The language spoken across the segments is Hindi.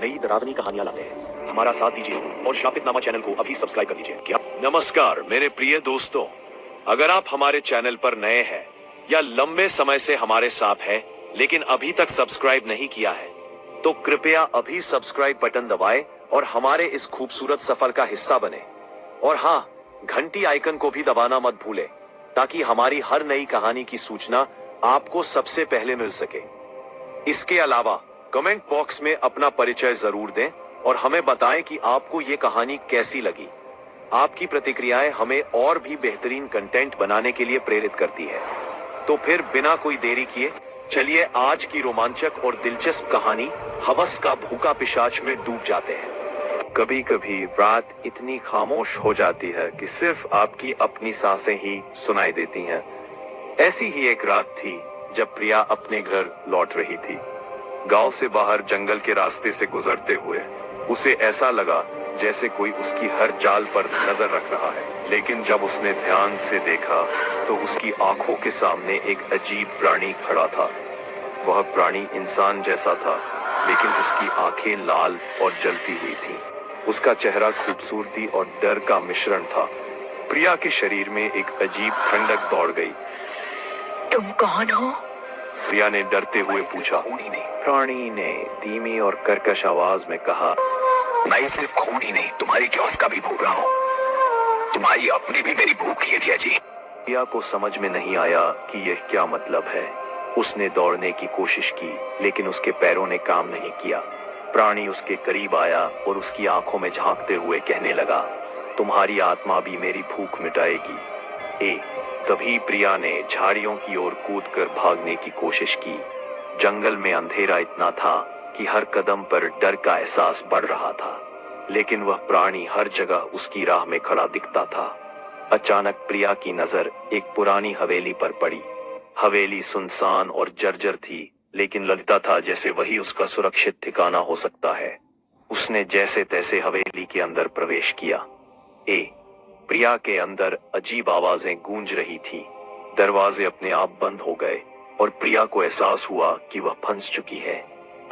नई डरावनी कहानियां लाते हैं। हमारा साथ दीजिए और शापितनामा चैनल को अभी सब्सक्राइब कर लीजिए। क्या नमस्कार मेरे प्रिय दोस्तों, अगर आप हमारे चैनल पर नए हैं या लंबे समय से हमारे साथ हैं लेकिन अभी तक सब्सक्राइब नहीं किया है तो कृपया अभी सब्सक्राइब बटन दबाएं और हमारे इस खूबसूरत सफर का हिस्सा बने। और हाँ, घंटी आइकन को भी दबाना मत भूलें ताकि हमारी हर नई कहानी की सूचना आपको सबसे पहले मिल सके। इसके अलावा कमेंट बॉक्स में अपना परिचय जरूर दें और हमें बताएं कि आपको ये कहानी कैसी लगी। आपकी प्रतिक्रियाएं हमें और भी बेहतरीन कंटेंट बनाने के लिए प्रेरित करती है। तो फिर बिना कोई देरी किए चलिए आज की रोमांचक और दिलचस्प कहानी हवस का भूखा पिशाच में डूब जाते हैं। कभी कभी रात इतनी खामोश हो जाती है कि सिर्फ आपकी अपनी सांसें ही सुनाई देती हैं। ऐसी ही एक रात थी जब प्रिया अपने घर लौट रही थी। गांव से बाहर जंगल के रास्ते से गुजरते हुए उसे ऐसा लगा जैसे कोई उसकी हर चाल पर नजर रख रहा है। लेकिन जब उसने ध्यान से देखा तो उसकी आंखों के सामने एक अजीब प्राणी खड़ा था। वह प्राणी इंसान जैसा था लेकिन उसकी आंखें लाल और जलती हुई थी। उसका चेहरा खूबसूरती और डर का मिश्रण था। प्रिया के शरीर में एक अजीब ठंडक दौड़ गई। तुम कौन हो? प्रिया ने डरते हुए पूछा। प्राणी ने धीमी और कर्कश आवाज में कहा, मैं सिर्फ खून ही नहीं, तुम्हारी क्योस का भी भूख रहा हूँ। तुम्हारी अपनी भी मेरी भूख है जिया जी। प्रिया को समझ में नहीं आया कि यह क्या मतलब है। उसने दौड़ने की कोशिश की लेकिन उसके पैरों ने काम नहीं किया। प्राणी उसके करीब आया और उसकी आंखों में झांकते हुए कहने लगा, तुम्हारी आत्मा भी मेरी भूख मिटाएगी। तभी प्रिया ने झाड़ियों की ओर कूदकर भागने की कोशिश की। जंगल में अंधेरा इतना था कि हर कदम पर डर का एहसास बढ़ रहा था, लेकिन वह प्राणी हर जगह उसकी राह में खड़ा दिखता था। अचानक प्रिया की नजर एक पुरानी हवेली पर पड़ी। हवेली सुनसान और जर्जर थी लेकिन लगता था जैसे वही उसका सुरक्षित ठिकाना हो सकता है। उसने जैसे तैसे हवेली के अंदर प्रवेश किया। प्रिया के अंदर अजीब आवाजें गूंज रही थी। दरवाजे अपने आप बंद हो गए और प्रिया को एहसास हुआ कि वह फंस चुकी है।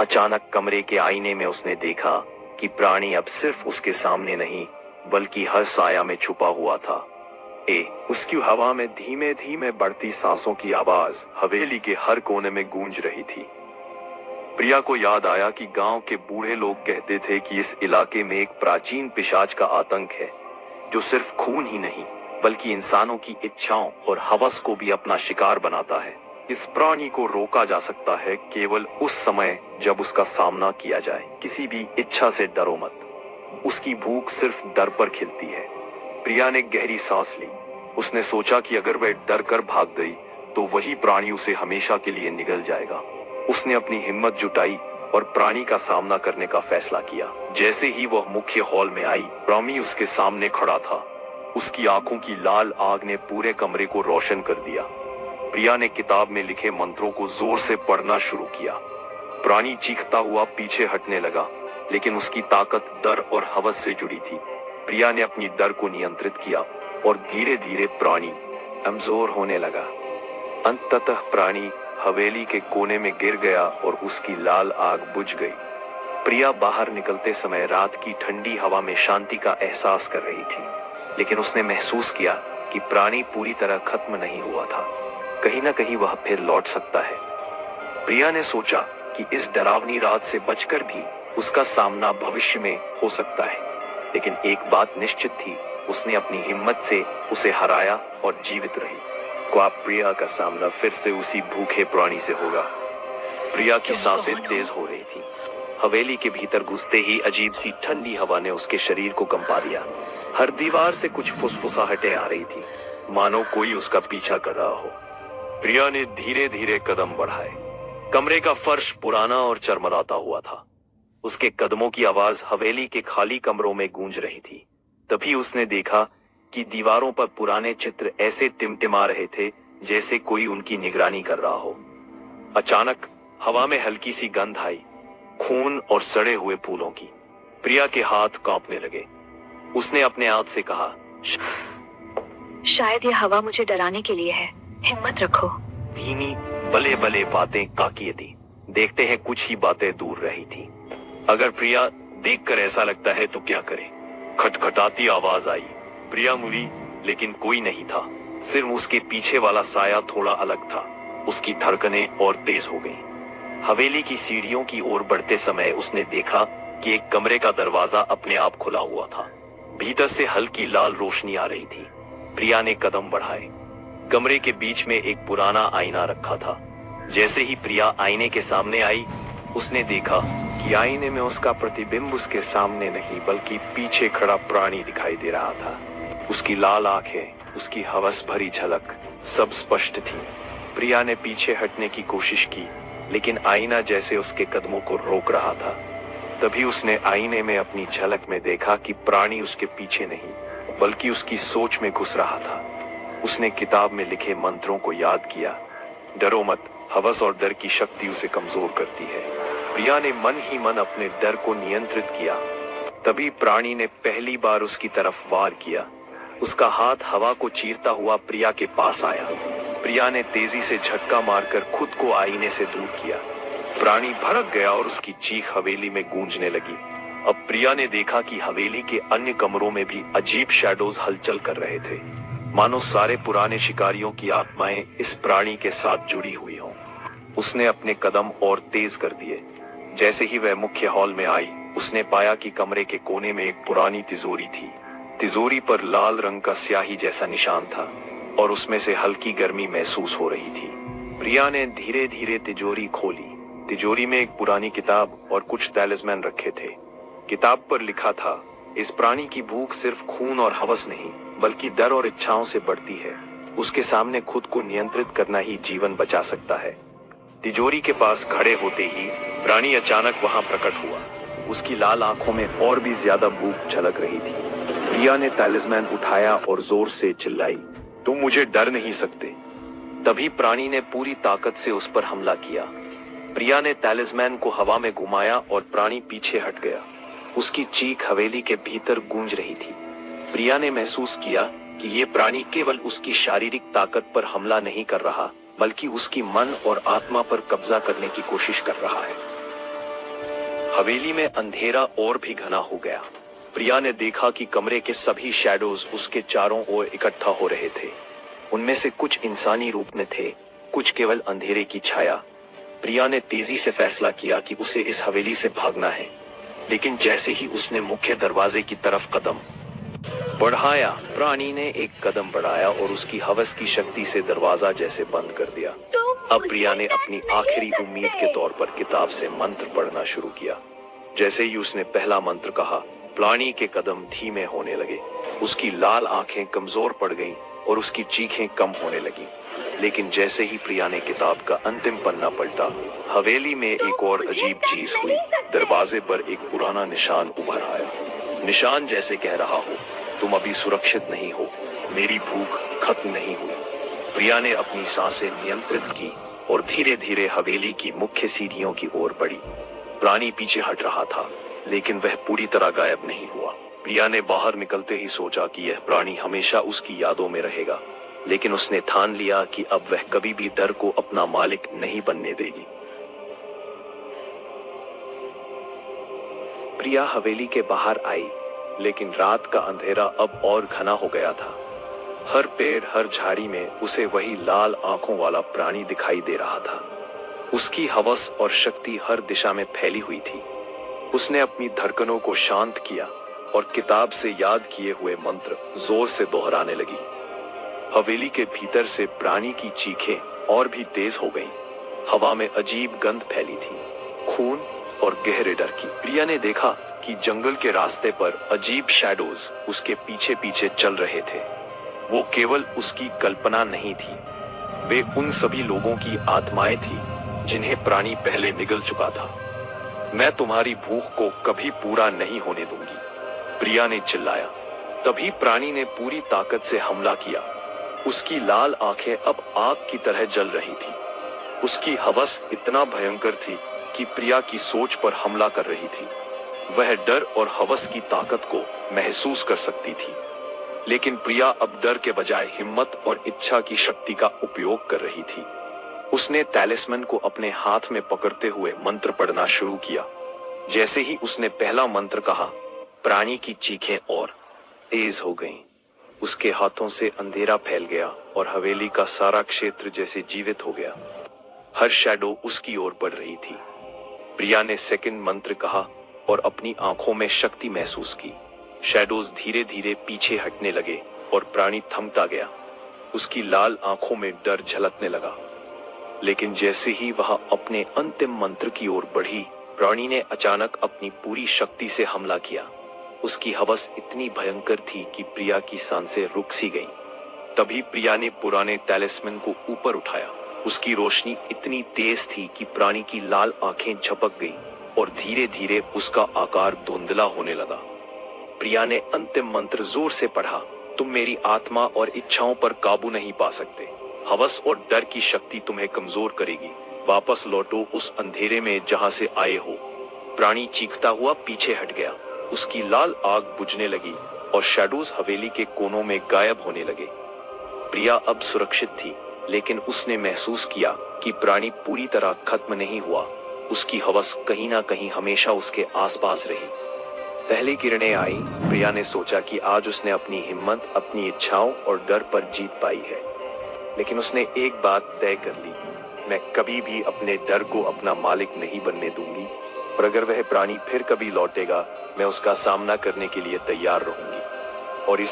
अचानक कमरे के आईने में उसने देखा कि प्राणी अब सिर्फ उसके सामने नहीं बल्कि हर साया में छुपा हुआ था। उसकी हवा में धीमे धीमे बढ़ती सांसों की आवाज हवेली के हर कोने में गूंज रही थी। प्रिया को याद आया कि गांव के बूढ़े लोग कहते थे कि इस इलाके में एक प्राचीन पिशाच का आतंक है जो सिर्फ खून ही नहीं बल्कि इंसानों की इच्छाओं और हवस को भी अपना शिकार बनाता है। इस प्राणी को रोका जा सकता है केवल उस समय जब उसका सामना किया जाए। किसी भी इच्छा से डरो मत, उसकी भूख सिर्फ डर पर खिलती है। प्रिया ने गहरी सांस ली। उसने सोचा कि अगर वह डर कर भाग गई तो वही प्राणी उसे हमेशा के लिए निगल जाएगा। उसने अपनी हिम्मत जुटाई और प्राणी का सामना करने का फैसला किया। जैसे ही वह मुख्य हॉल में आई, प्राणी उसके सामने खड़ा था। उसकी आंखों की लाल आग ने पूरे कमरे को रोशन कर दिया। प्रिया ने किताब में लिखे मंत्रों को जोर से पढ़ना शुरू किया। प्राणी चीखता हुआ पीछे हटने लगा लेकिन उसकी ताकत डर और हवस से जुड़ी थी। प्रिया ने अपनी डर को नियंत्रित किया और धीरे धीरे प्राणी कमजोर होने लगा। अंततः प्राणी हवेली के कोने में गिर गया और उसकी लाल आग बुझ गई। प्रिया बाहर निकलते समय रात की ठंडी हवा में शांति का एहसास कर रही थी, लेकिन उसने महसूस किया कि प्राणी पूरी तरह खत्म नहीं हुआ था। कहीं न कहीं वह फिर लौट सकता है। प्रिया ने सोचा कि इस डरावनी रात से बचकर भी उसका सामना भविष्य में हो सकता है, लेकिन एक बात निश्चित थी, उसने अपनी हिम्मत से उसे हराया और जीवित रही। क्या प्रिया का सामना फिर से उसी भूखे प्राणी से होगा? प्रिया की सांसें तेज हो रही थी। हवेली के भीतर घुसते ही अजीब सी ठंडी हवा ने उसके शरीर को कंपा दिया। हर दीवार से कुछ फुसफुसाहटें आ रही थी, मानो कोई उसका पीछा कर रहा हो। प्रिया ने धीरे धीरे कदम बढ़ाए। कमरे का फर्श पुराना और चरमराता हुआ था। उसके कदमों की आवाज हवेली के खाली कमरों में गूंज रही थी। तभी उसने देखा कि दीवारों पर पुराने चित्र ऐसे टिमटिमा रहे थे जैसे कोई उनकी निगरानी कर रहा हो। अचानक हवा में हल्की सी गंध आई, खून और सड़े हुए फूलों की। प्रिया के हाथ कांपने लगे। उसने अपने आप से कहा, शायद यह हवा मुझे डराने के लिए है, हिम्मत रखो। धीमी बले बले बातें काकी थी। देखते हैं कुछ ही बातें दूर रही थी। अगर प्रिया देखकर ऐसा लगता है तो क्या करे? खटखटाती आवाज आई। प्रिया मुड़ी, लेकिन कोई नहीं था। सिर्फ उसके पीछे वाला साया थोड़ा अलग था। उसकी धड़कनें और तेज हो गईं। हवेली की सीढ़ियों की ओर बढ़ते समय उसने देखा कि एक कमरे का दरवाजा अपने आप खुला हुआ था। भीतर से हल्की लाल रोशनी आ रही थी। प्रिया ने कदम बढ़ाए। कमरे के बीच में एक पुराना आईना रखा था। जैसे ही प्रिया आईने के सामने आई, उसने देखा कि आईने में उसका प्रतिबिंब उसके सामने नहीं बल्कि पीछे खड़ा प्राणी दिखाई दे रहा था। उसकी लाल आंखें, उसकी हवस भरी झलक सब स्पष्ट थी। प्रिया ने पीछे हटने की कोशिश की, लेकिन आईना जैसे उसके कदमों को रोक रहा था। तभी उसने आईने में अपनी झलक में देखा कि प्राणी उसके पीछे नहीं बल्कि उसकी सोच में घुस रहा था। उसने किताब में लिखे मंत्रों को याद किया। डरो मत, हवस और डर की शक्ति उसे कमजोर करती है। प्रिया ने मन ही मन अपने डर को नियंत्रित किया। तभी प्राणी ने पहली बार उसकी तरफ वार किया। उसका हाथ हवा को चीरता हुआ प्रिया के पास आया। प्रिया ने तेजी से झटका मारकर खुद को आईने से दूर किया। प्राणी भड़क गया और उसकी चीख हवेली में गूंजने लगी। अब प्रिया ने देखा कि हवेली के अन्य कमरों में भी अजीब शैडोज हलचल कर रहे थे, मानो सारे पुराने शिकारियों की आत्माएं इस प्राणी के साथ जुड़ी हुई हों। उसने अपने कदम और तेज कर दिए। जैसे ही वह मुख्य हॉल में आई, उसने पाया कि कमरे के कोने में एक पुरानी तिजोरी थी। तिजोरी पर लाल रंग का स्याही जैसा निशान था और उसमें से हल्की गर्मी महसूस हो रही थी। प्रिया ने धीरे धीरे तिजोरी खोली। तिजोरी में एक पुरानी किताब और कुछ तैलिस्मान रखे थे। किताब पर लिखा था, इस प्राणी की भूख सिर्फ खून और हवस नहीं बल्कि डर और इच्छाओं से बढ़ती है। उसके सामने खुद को नियंत्रित करना ही जीवन बचा सकता है। तिजोरी के पास खड़े होते ही प्राणी अचानक वहां प्रकट हुआ। उसकी लाल आंखों में और भी ज्यादा भूख झलक रही थी। प्रिया ने तैलिस्मान उठाया और जोर से चिल्लाई, तुम मुझे डर नहीं सकते। तभी प्राणी ने पूरी ताकत से उस पर हमला किया। प्रिया ने तैलिस्मान को हवा में घुमाया और प्राणी पीछे हट गया। उसकी चीख हवेली के भीतर गूंज रही थी। प्रिया ने महसूस किया कि ये प्राणी केवल उसकी शारीरिक ताकत पर हमला नहीं कर रहा बल्कि उसकी मन और आत्मा पर कब्जा करने की कोशिश कर रहा है। हवेली में अंधेरा और भी घना हो गया। प्रिया ने देखा कि कमरे के सभी शैडोज उसके चारों ओर इकट्ठा हो रहे थे। उनमें से कुछ इंसानी रूप में थे, कुछ केवल अंधेरे की छाया। प्रिया ने तेजी से फैसला किया कि उसे इस हवेली से भागना है, लेकिन जैसे ही उसने मुख्य दरवाजे की तरफ कदम बढ़ाया, प्राणी ने एक कदम बढ़ाया और उसकी हवस की शक्ति से दरवाजा जैसे बंद कर दिया। अब प्रिया ने अपनी आखिरी उम्मीद के तौर पर किताब से मंत्र पढ़ना शुरू किया। जैसे ही उसने पहला मंत्र कहा, प्राणी के कदम धीमे होने लगे। उसकी लाल आंखें कमजोर पड़ गईं और उसकी चीखें कम होने लगीं। लेकिन जैसे ही प्रिया ने किताब का अंतिम पन्ना पलटा, हवेली में एक और अजीब चीज हुई। दरवाजे पर एक पुराना निशान उभर आया। निशान जैसे कह रहा हो, तुम अभी सुरक्षित नहीं हो, मेरी भूख खत्म नहीं हुई। प्रिया ने अपनी सांसें नियंत्रित की और धीरे धीरे हवेली की मुख्य सीढ़ियों की ओर बढ़ी। प्राणी पीछे हट रहा था, लेकिन वह पूरी तरह गायब नहीं हुआ। प्रिया ने बाहर निकलते ही सोचा कि यह प्राणी हमेशा उसकी यादों में रहेगा, लेकिन उसने ठान लिया कि अब वह कभी भी डर को अपना मालिक नहीं बनने देगी। प्रिया हवेली के बाहर आई, लेकिन रात का अंधेरा अब और घना हो गया था। हर पेड़, हर झाड़ी में उसे वही लाल आंखों वाला प्राणी दिखाई दे रहा था। उसकी हवस और शक्ति हर दिशा में फैली हुई थी। उसने अपनी धड़कनों को शांत किया और किताब से याद किए हुए मंत्र जोर से दोहराने लगी। हवेली के भीतर से प्राणी की चीखें और भी तेज हो गईं। हवा में अजीब गंध फैली थी, खून और गहरे डर की। प्रिया ने देखा कि जंगल के रास्ते पर अजीब शैडोज उसके पीछे पीछे चल रहे थे। वो केवल उसकी कल्पना नहीं थी, वे उन सभी लोगों की आत्माएं थी जिन्हें प्राणी पहले निगल चुका था। मैं तुम्हारी भूख को कभी पूरा नहीं होने दूंगी, प्रिया ने चिल्लाया। तभी प्राणी ने पूरी ताकत से हमला किया। उसकी लाल आंखें अब आग की तरह जल रही थी। उसकी हवस इतना भयंकर थी कि प्रिया की सोच पर हमला कर रही थी। वह डर और हवस की ताकत को महसूस कर सकती थी, लेकिन प्रिया अब डर के बजाय हिम्मत और इच्छा की शक्ति का उपयोग कर रही थी। उसने तैलिस्मान को अपने हाथ में पकड़ते हुए मंत्र पढ़ना शुरू किया। जैसे ही उसने पहला मंत्र कहा, प्राणी की चीखें और तेज हो गईं। उसके हाथों से अंधेरा फैल गया और हवेली का सारा क्षेत्र जैसे जीवित हो गया। हर शैडो उसकी ओर बढ़ रही थी। प्रिया ने सेकंड मंत्र कहा और अपनी आंखों में शक्ति महसूस की। शैडोज धीरे धीरे पीछे हटने लगे और प्राणी थमता गया। उसकी लाल आंखों में डर झलकने लगा। लेकिन जैसे ही वह अपने अंतिम मंत्र की ओर बढ़ी, प्राणी ने अचानक अपनी पूरी शक्ति से हमला किया। उसकी हवस इतनी भयंकर थी कि प्रिया की सांसें रुक सी गईं। तभी प्रिया ने पुराने टैलिस्मैन को ऊपर उठाया। उसकी रोशनी इतनी तेज थी कि प्राणी की लाल आंखें झपक गईं और धीरे धीरे उसका आकार धुंधला होने लगा। प्रिया ने अंतिम मंत्र जोर से पढ़ा, तुम मेरी आत्मा और इच्छाओं पर काबू नहीं पा सकते। हवस और डर की शक्ति तुम्हें कमजोर करेगी। वापस लौटो उस अंधेरे में जहां से आए हो। प्राणी चीखता हुआ पीछे हट गया। उसकी लाल आग बुझने लगी और शैडोज हवेली के कोनों में गायब होने लगे। प्रिया अब सुरक्षित थी, लेकिन उसने महसूस किया कि प्राणी पूरी तरह खत्म नहीं हुआ। उसकी हवस कहीं ना कहीं हमेशा उसके आसपास रही। पहली किरणें आई। प्रिया ने सोचा कि आज उसने अपनी हिम्मत, अपनी इच्छाओं और डर पर जीत पाई है। लेकिन उसने एक बात तय कर ली, मैं कभी भी अपने डर को अपना मालिक नहीं बनने दूंगी, और अगर वह प्राणी फिर कभी लौटेगा, मैं उसका सामना करने के लिए तैयार रहूंगी। और इस